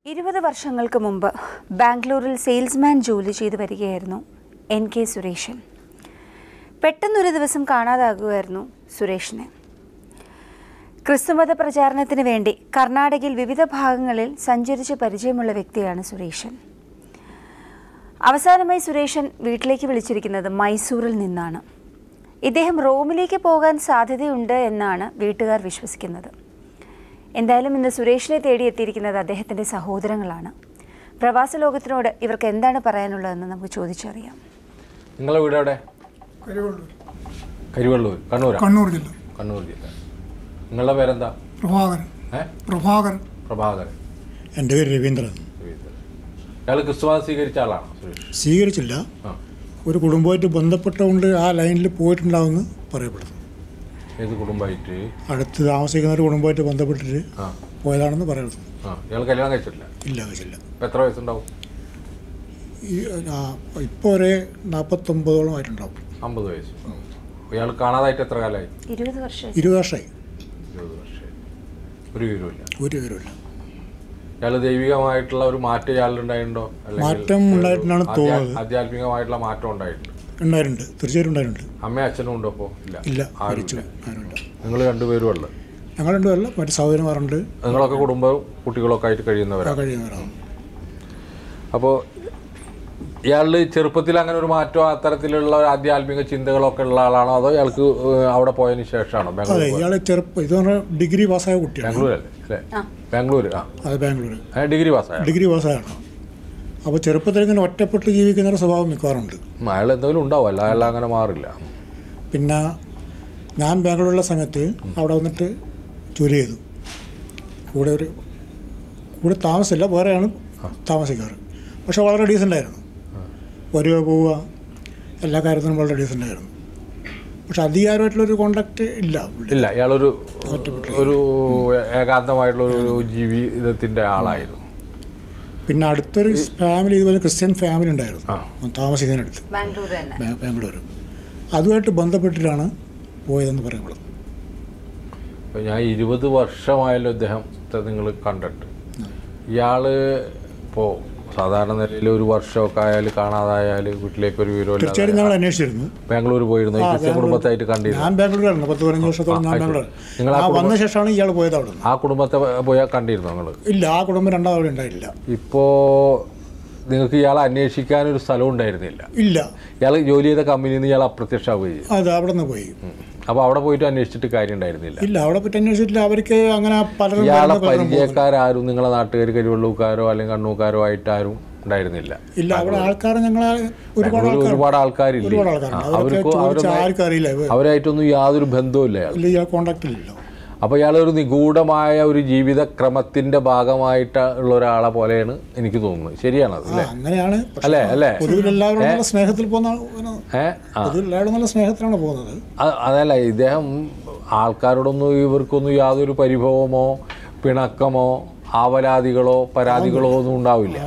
20 വർഷങ്ങൾക്ക് മുമ്പ് ബാംഗ്ലൂരിൽ സെയിൽസ്മാൻ ജോലി ചെയ്തു വരികയായിരുന്നു NK സുരേഷൻ. പെട്ടെന്നൊരു ദിവസം കാണാതാകുകയായിരുന്നു സുരേഷിനെ. ക്രിസ്തുമത പ്രചാരണത്തിന് വേണ്ടി കർണാടകയിൽ വിവിധ ഭാഗങ്ങളിൽ സഞ്ചരിച്ച് പരിചയമുള്ള വ്യക്തിയാണ് സുരേഷൻ. അവസാനമായി സുരേഷൻ വീട്ടിലേക്ക് വിളിച്ചിരിക്കുന്നത് മൈസൂരിൽ നിന്നാണ്. ഇദ്ദേഹം റോമിലേക്ക് പോകാൻ സാധ്യതയുണ്ട് എന്നാണ് വീട്ടുകാർ വിശ്വസിക്കുന്നത്. എന്തായാലും ഇന്ന് സുരേഷിനെ തേടിയെത്തിയിരിക്കുന്നത് അദ്ദേഹത്തിൻ്റെ സഹോദരങ്ങളാണ്. പ്രവാസ ലോകത്തിനോട് ഇവർക്ക് എന്താണ് പറയാനുള്ളതെന്ന് നമുക്ക് ചോദിച്ചറിയാം. നിങ്ങളുടെ വീട് എവിടെ? കരിവള്ളൂർ, കണ്ണൂർ ജില്ല. നിങ്ങളുടെ പേരെന്താ? പ്രഭാകരൻ. എൻ്റെ പേര് രവീന്ദ്രൻ. ഇയാൾ ക്രിസ്തുമതം സ്വീകരിച്ച ആളാണോ? സ്വീകരിച്ചില്ല, ഒരു കുടുംബമായിട്ട് ബന്ധപ്പെട്ടുകൊണ്ട് ആ ലൈനിൽ പോയിട്ടുണ്ടാവുമെന്ന് പറയപ്പെടുന്നു. ഏത് കുടുംബമായിട്ട്? അടുത്ത് താമസിക്കുന്ന ഒരു കുടുംബമായിട്ട് ബന്ധപ്പെട്ടിട്ട് പോയതാണെന്ന് പറയുന്നത്. ഇയാൾ കല്യാണം കഴിച്ചിട്ടില്ല? ഇല്ല, കഴിച്ചില്ല. എത്ര വയസ്സുണ്ടാവും? ഇപ്പോൾ ഒരു 49ഓളം ആയിട്ടുണ്ടാവും. 50 വയസ്സ്. ഇയാൾ കാണാതായിട്ട് എത്ര കാലമായി? 20 വർഷമായി. 20 വർഷമായി. ഒരു വിവരമില്ല. ഇയാൾ ദൈവികമായിട്ടുള്ള ഒരു മാറ്റം ഇയാളുണ്ടായിട്ടുണ്ടോ? മാറ്റം ഉണ്ടായിട്ടാണ് തോന്നുന്നത്. ആധ്യാത്മികമായിട്ടുള്ള മാറ്റം ഉണ്ടായിട്ടുണ്ട്. തീർച്ചയായിട്ടും ഉണ്ടായിട്ടുണ്ട്. അമ്മയും അച്ഛനും ഉണ്ടോ? അപ്പോൾ ഇല്ല. നിങ്ങൾ രണ്ടുപേരും ഉള്ളത്? ഞങ്ങൾ രണ്ടുപേരല്ല, മറ്റു സഹോദരന്മാരുണ്ട്. നിങ്ങളൊക്കെ കുടുംബവും കുട്ടികളൊക്കെ ആയിട്ട് കഴിയുന്നവരാണ്. അപ്പോൾ ഇയാൾ ചെറുപ്പത്തിൽ അങ്ങനെ ഒരു മാറ്റം അത്തരത്തിലുള്ള ഒരു ആധ്യാത്മിക ചിന്തകളൊക്കെ ഉള്ള ആളാണോ, അതോ ഇയാൾക്ക് അവിടെ പോയതിന് ശേഷമാണോ? ഇയാൾ ചെറുപ്പം ഇത് ഡിഗ്രി പാസ്സായ കുട്ടിയാണ്. ബാംഗ്ലൂർ. ഡിഗ്രി പാസ്സായാണ്. അപ്പോൾ ചെറുപ്പത്തിൽ ഇങ്ങനെ ഒറ്റപ്പെട്ട് ജീവിക്കുന്ന ഒരു സ്വഭാവം മിക്കവാറുണ്ട്. അയാൾ എന്തെങ്കിലും ഉണ്ടാവുമല്ലോ, അയാൾ അങ്ങനെ മാറില്ല. പിന്നെ ഞാൻ ബാംഗ്ലൂരിലുള്ള സമയത്ത് അവിടെ വന്നിട്ട് ജോലി ചെയ്തു. കൂടെ താമസമില്ല, വേറെയാണ് താമസിക്കാറ്. പക്ഷെ വളരെ ഡീസൻ്റായിരുന്നു. വരിക പോവുക എല്ലാ കാര്യത്തിനും വളരെ ഡീസൻ്റായിരുന്നു. പക്ഷെ അധികാരമായിട്ടുള്ളൊരു കോണ്ടാക്റ്റ് ഇല്ല. ഇയാളൊരു ഏകാന്തമായിട്ടുള്ള ഒരു ജീവിതത്തിൻ്റെ ആളായിരുന്നു. പിന്നെ അടുത്തൊരു ഫാമിലി, ഇതുപോലെ ക്രിസ്ത്യൻ ഫാമിലി ഉണ്ടായിരുന്നു താമസിക്കുന്നതിനടുത്ത്, ബാംഗ്ലൂർ. അതുമായിട്ട് ബന്ധപ്പെട്ടിട്ടാണ് പോയതെന്ന് പറയുന്നത്. ഞാൻ 20 വർഷമായല്ലോ ഇദ്ദേഹത്തെ നിങ്ങൾ കണ്ടിട്ട്. ഇയാൾ ഇപ്പോൾ സാധാരണ നിലയിൽ ഒരു വർഷമൊക്കെ ആയാൽ കാണാതായാൽ വീട്ടിലേക്ക് ഒരു വിവരം തീർച്ചയായിട്ടും ഞങ്ങൾ അന്വേഷിച്ചിരുന്നു. ബാംഗ്ലൂർ പോയിരുന്നു, ക്രിസ്ത്യൻ കുടുംബത്തായിട്ട് കണ്ടിരുന്നു. ഞാൻ ബാംഗ്ലൂരായിരുന്നു 10-15 വർഷത്തോളം. ഞാൻ ബാംഗ്ലൂർ വന്ന ശേഷമാണ് ഇയാൾ പോയത്. അവിടെ ആ കുടുംബത്തെ പോയാൽ കണ്ടിരുന്നു നിങ്ങൾ? ഇല്ല, ആ കുടുംബം രണ്ടാമത് ഉണ്ടായില്ല. ഇപ്പോൾ നിങ്ങൾക്ക് ഇയാളെ അന്വേഷിക്കാനൊരു സ്ഥലം ഉണ്ടായിരുന്നില്ല? ഇല്ല. ഇയാൾ ജോലി ചെയ്ത കമ്പനിയിൽ നിന്ന് ഇയാൾ അപ്രത്യക്ഷമാവുകയും ചെയ്തു. അതെ, അവിടെ നിന്ന് പോയി. അപ്പോൾ അവിടെ പോയിട്ട് അന്വേഷിച്ചിട്ട് കാര്യം ഉണ്ടായിരുന്നില്ല? ഇല്ല, അവിടെ പോയിട്ട് അന്വേഷിച്ചിട്ടില്ല. അവർക്ക് അങ്ങനെ പലരും ഇയാളെ പരിചയക്കാരും നിങ്ങളെ നാട്ടുകാർ കരിവള്ളൂക്കാരോ അല്ലെങ്കിൽ കണ്ണൂക്കാരോ ആയിട്ട് ആരും ഉണ്ടായിരുന്നില്ല? ഇല്ല, അവിടെ ആൾക്കാർ ഞങ്ങളെ ഒരുപാട് ആൾക്കാരില്ല. അവരായിട്ടൊന്നും യാതൊരു ബന്ധവുമില്ല, കോണ്ടാക്റ്റില്ലല്ലോ. അപ്പോൾ ഇയാളൊരു നിഗൂഢമായ ഒരു ജീവിതക്രമത്തിന്റെ ഭാഗമായിട്ടുള്ള ഒരാളെ പോലെയാണ് എനിക്ക് തോന്നുന്നത്. ശരിയാണത് അല്ലേ? അങ്ങനെയാണ്. അല്ലേ? പൊതുവിൽ സ്നേഹത്തിൽ സ്നേഹത്തിലാണ് പോകുന്നത്. അതല്ല, ഇദ്ദേഹം ആൾക്കാരോടൊന്നും ഇവർക്കൊന്നും യാതൊരു പരിഭവമോ പിണക്കമോ ആവലാതികളോ പരാതികളോ ഒന്നും ഉണ്ടാവില്ല.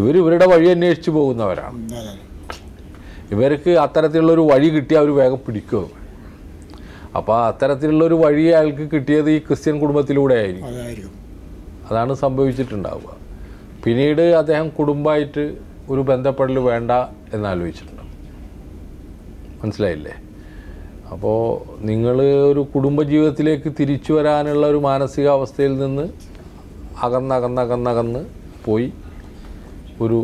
ഇവരുടെ വഴി അന്വേഷിച്ച് പോകുന്നവരാണ്. ഇവർക്ക് അത്തരത്തിലുള്ളൊരു വഴി കിട്ടിയാൽ അവർ വേഗം പിടിക്കും. അപ്പോൾ അത്തരത്തിലുള്ളൊരു വഴി അയാൾക്ക് കിട്ടിയത് ഈ ക്രിസ്ത്യൻ കുടുംബത്തിലൂടെ ആയിരിക്കും. അതാണ് സംഭവിച്ചിട്ടുണ്ടാവുക. പിന്നീട് അദ്ദേഹം കുടുംബമായിട്ട് ഒരു ബന്ധപ്പെടൽ വേണ്ട എന്നാലോചിച്ചിട്ടുണ്ട്. മനസ്സിലായില്ലേ? അപ്പോൾ നിങ്ങൾ ഒരു കുടുംബജീവിതത്തിലേക്ക് തിരിച്ചു വരാനുള്ള ഒരു മാനസികാവസ്ഥയിൽ നിന്ന് അകന്ന് പോയി ഒരു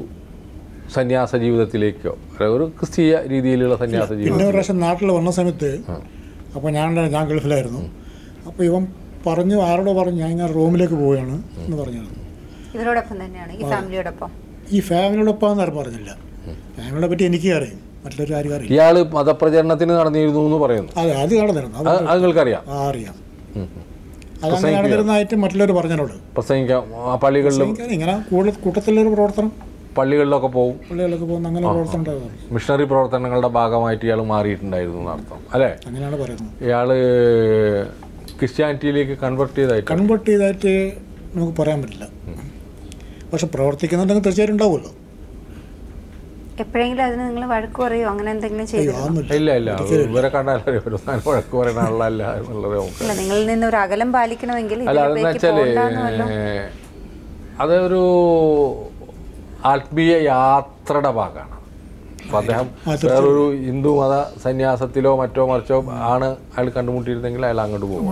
സന്യാസ ജീവിതത്തിലേക്കോ ഒരു ക്രിസ്തീയ രീതിയിലുള്ള സന്യാസ ജീവിതം. പിന്നെ ഒരു പ്രാവശ്യം നാട്ടിൽ വന്ന സമയത്ത്, അപ്പോൾ ഞാൻ ഗൾഫിലായിരുന്നു. അപ്പോൾ ഇവൻ പറഞ്ഞു, ആരോടോ പറഞ്ഞു, ഞാൻ ഇങ്ങനെ റൂമിലേക്ക് പോവുകയാണ് എന്ന് പറഞ്ഞു. ഇവരോടൊപ്പം തന്നെയാണ്? ഈ ഫാമിലിയോടൊപ്പം? ഈ ഫാമിലിയോടൊപ്പം എന്ന് പറഞ്ഞില്ല. ഫാമിലിയെ പറ്റി എനിക്ക് അറിയാം, മറ്റുള്ളവർ ആരും അറിയാം. ഇയാൾ മതപ്രചരണത്തിന് നടന്നിരുന്നു എന്ന് പറയുന്നു. അതെ, അത് നടന്നിരുന്നു. അത് നിങ്ങൾക്കറിയാം? അറിയാം. അതങ്ങനെ നടന്നിരുന്നതായിട്ട് മറ്റുള്ളവർ പറഞ്ഞോട്. പ്രസംഗിക്കാം പള്ളികളിലും ഇങ്ങനെ കൂട്ടത്തിലൊരു പ്രവർത്തനം, പള്ളികളിലൊക്കെ പോകും, അങ്ങനെ പ്രവർത്തനം. മിഷണറി പ്രവർത്തനങ്ങളുടെ ഭാഗമായിട്ട് ഇയാൾ മാറിയിട്ടുണ്ടായിരുന്നു എന്നർത്ഥം അല്ലേ? അങ്ങനെയാണ് പറയുന്നത്. ഇയാൾ ക്രിസ്ത്യാനിറ്റിയിലേക്ക് കൺവേർട്ട് ചെയ്തതായിട്ട് നമുക്ക് പറയാൻ പറ്റില്ല. പക്ഷെ പ്രവർത്തിക്കുന്നുണ്ടെങ്കിൽ തീർച്ചയായിട്ടും ഉണ്ടാവുമല്ലോ. എപ്പോഴെങ്കിലും അതിന് നിങ്ങൾ വഴക്ക് പറയോ അങ്ങനെ എന്തെങ്കിലും ചെയ്യോ? ഇല്ല, ഇവരെ കണ്ടാലേ വഴക്ക് പറയുന്ന ആളല്ല എന്നുള്ളത്. നിങ്ങളിൽ നിന്ന് ഒരു അകലം പാലിക്കണമെങ്കിൽ അല്ല, അതെന്ന് വെച്ചാൽ അതൊരു ആത്മീയ യാത്രയുടെ ഭാഗമാണ്. അപ്പോൾ അദ്ദേഹം വേറൊരു ഹിന്ദു മത സന്യാസത്തിലോ മറ്റോ മറിച്ചോ ആണ് അയാൾ കണ്ടുമുട്ടിയിരുന്നെങ്കിൽ അയാൾ അങ്ങോട്ട് പോകും,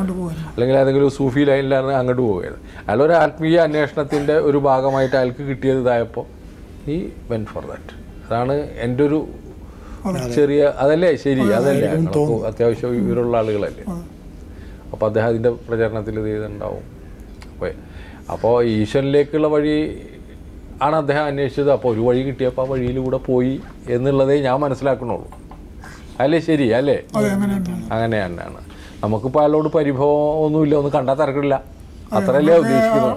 അല്ലെങ്കിൽ ഏതെങ്കിലും സൂഫി ലൈനിലാണ് അങ്ങോട്ട് പോകുകയത്. അയാളൊരു ആത്മീയ അന്വേഷണത്തിൻ്റെ ഒരു ഭാഗമായിട്ട് അയാൾക്ക് കിട്ടിയത് ഇതായപ്പോൾ ഈ വെൻ ഫോർ ദാറ്റ്. അതാണ് എൻ്റെ ഒരു ചെറിയ, അതല്ലേ ശരി, അതല്ലേ അത്യാവശ്യം ഇവരുള്ള ആളുകളല്ലേ. അപ്പോൾ അദ്ദേഹം അതിൻ്റെ പ്രചരണത്തിൽ ഇത് ചെയ്തിട്ടുണ്ടാവും. അപ്പോൾ ഈശ്വരനിലേക്കുള്ള വഴി ആണ് അദ്ദേഹം അന്വേഷിച്ചത്. അപ്പോൾ ഒരു വഴി കിട്ടിയപ്പോൾ ആ വഴിയിലൂടെ പോയി എന്നുള്ളതേ ഞാൻ മനസ്സിലാക്കണുള്ളൂ. അല്ലേ ശരി, അല്ലേ? അങ്ങനെ തന്നെയാണ്. നമുക്കിപ്പോൾ അയാളോട് പരിഭവം ഒന്നുമില്ല, ഒന്നും കണ്ടാൽ തിരക്കില്ല, അത്രയല്ലേ ഉദ്ദേശിക്കുന്നത്.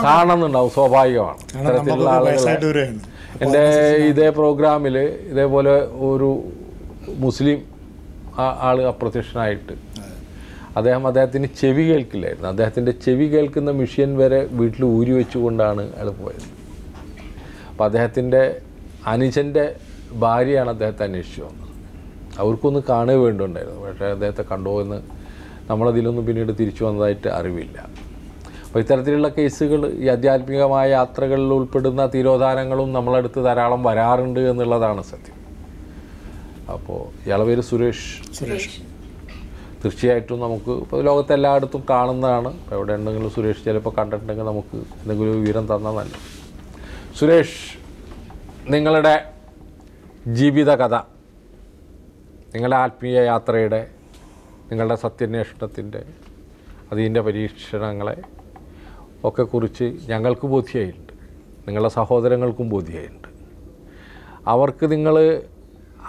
കാണണമെന്നുണ്ടാവും, സ്വാഭാവികമാണ്. ഇത്തരത്തിലുള്ള ആളുകൾ എൻ്റെ ഇതേ പ്രോഗ്രാമിൽ ഇതേപോലെ ഒരു മുസ്ലിം ആൾ അപ്രത്യക്ഷനായിട്ട് അദ്ദേഹത്തിന് ചെവി കേൾക്കില്ലായിരുന്നു. അദ്ദേഹത്തിൻ്റെ ചെവി കേൾക്കുന്ന മെഷീൻ വരെ വീട്ടിൽ ഊരി വെച്ചുകൊണ്ടാണ് അയാൾ പോയത്. അപ്പോൾ അദ്ദേഹത്തിൻ്റെ അനുജൻ്റെ ഭാര്യയാണ് അദ്ദേഹത്തെ അന്വേഷിച്ചു വന്നത്. അവർക്കൊന്ന് കാണുക വേണ്ടിയുണ്ടായിരുന്നു, പക്ഷേ അദ്ദേഹത്തെ കണ്ടോ എന്ന് നമ്മളതിലൊന്നും പിന്നീട് തിരിച്ചു വന്നതായിട്ട് അറിവില്ല. അപ്പോൾ ഇത്തരത്തിലുള്ള കേസുകൾ ഈ ആധ്യാത്മികമായ യാത്രകളിൽ ഉൾപ്പെടുന്ന തിരോധാനങ്ങളും നമ്മളടുത്ത് ധാരാളം വരാറുണ്ട് എന്നുള്ളതാണ് സത്യം. അപ്പോൾ ഇയാളുടെ പേര് സുരേഷ്. തീർച്ചയായിട്ടും നമുക്ക് ഇപ്പോൾ ലോകത്തെല്ലായിടത്തും കാണുന്നതാണ്. ഇപ്പോൾ എവിടെ ഉണ്ടെങ്കിലും സുരേഷ് ചിലപ്പോൾ കണ്ടിട്ടുണ്ടെങ്കിൽ നമുക്ക് എന്തെങ്കിലും ഒരു വിവരം തന്നാൽ നല്ല. സുരേഷ്, നിങ്ങളുടെ ജീവിതകഥ, നിങ്ങളുടെ ആത്മീയ യാത്രയുടെ, നിങ്ങളുടെ സത്യാന്വേഷണത്തിൻ്റെ, അതിൻ്റെ പരീക്ഷണങ്ങളെ ഒക്കെ കുറിച്ച് ഞങ്ങൾക്ക് ബോധ്യമായിട്ടുണ്ട്, നിങ്ങളുടെ സഹോദരങ്ങൾക്കും ബോധ്യമായിട്ടുണ്ട്. അവർക്ക് നിങ്ങൾ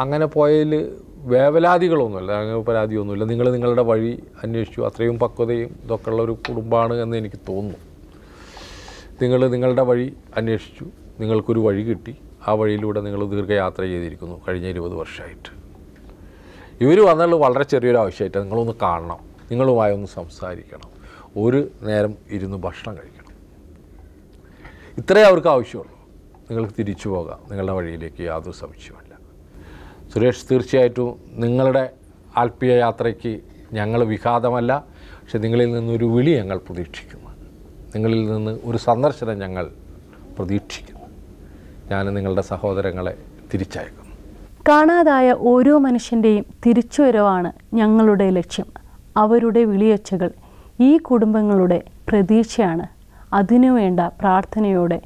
അങ്ങനെ പോയതിൽ വേവലാതികളൊന്നുമില്ല, അങ്ങനെ പരാതിയൊന്നുമില്ല. നിങ്ങൾ നിങ്ങളുടെ വഴി അന്വേഷിച്ചു, അത്രയും പക്വതയും ഇതൊക്കെ ഉള്ള ഒരു കുടുംബമാണ് എന്ന് എനിക്ക് തോന്നുന്നു. നിങ്ങൾ നിങ്ങളുടെ വഴി അന്വേഷിച്ചു, നിങ്ങൾക്കൊരു വഴി കിട്ടി, ആ വഴിയിലൂടെ നിങ്ങൾ ദീർഘയാത്ര ചെയ്തിരിക്കുന്നു കഴിഞ്ഞ 20 വർഷമായിട്ട്. ഇവർ വന്നാൽ വളരെ ചെറിയൊരു ആവശ്യമായിട്ട് നിങ്ങളൊന്ന് കാണണം, നിങ്ങളുമായി ഒന്ന് സംസാരിക്കണം, ഒരു നേരം ഇരുന്ന് ഭക്ഷണം കഴിക്കണം. ഇത്രയേ അവർക്ക് ആവശ്യമുള്ളൂ. നിങ്ങൾക്ക് തിരിച്ചു പോകാം നിങ്ങളുടെ വഴിയിലേക്ക്, യാതൊരു സംശയവുമില്ല. സുരേഷ്, തീർച്ചയായിട്ടും നിങ്ങളുടെ ആത്മീയ യാത്രയ്ക്ക് ഞങ്ങൾ വിഘാതമല്ല, പക്ഷെ നിങ്ങളിൽ നിന്നൊരു വിളി ഞങ്ങൾ പ്രതീക്ഷിക്കുന്നു, നിങ്ങളിൽ നിന്ന് ഒരു സന്ദർശനം ഞങ്ങൾ പ്രതീക്ഷിക്കുന്നു. ഞാൻ നിങ്ങളുടെ സഹോദരങ്ങളെ തിരിച്ചയക്കുന്നു. കാണാതായ ഓരോ മനുഷ്യൻ്റെയും തിരിച്ചുവരവാണ് ഞങ്ങളുടെ ലക്ഷ്യം. അവരുടെ വിളിയൊച്ചകൾ ഈ കുടുംബങ്ങളുടെ പ്രതീക്ഷയാണ്. അതിനുവേണ്ട പ്രാർത്ഥനയോടെ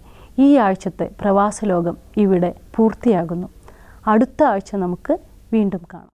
ഈ ആഴ്ചത്തെ പ്രവാസലോകം ഇവിടെ പൂർത്തിയാകുന്നു. അടുത്ത ആഴ്ച നമുക്ക് വീണ്ടും കാണാം.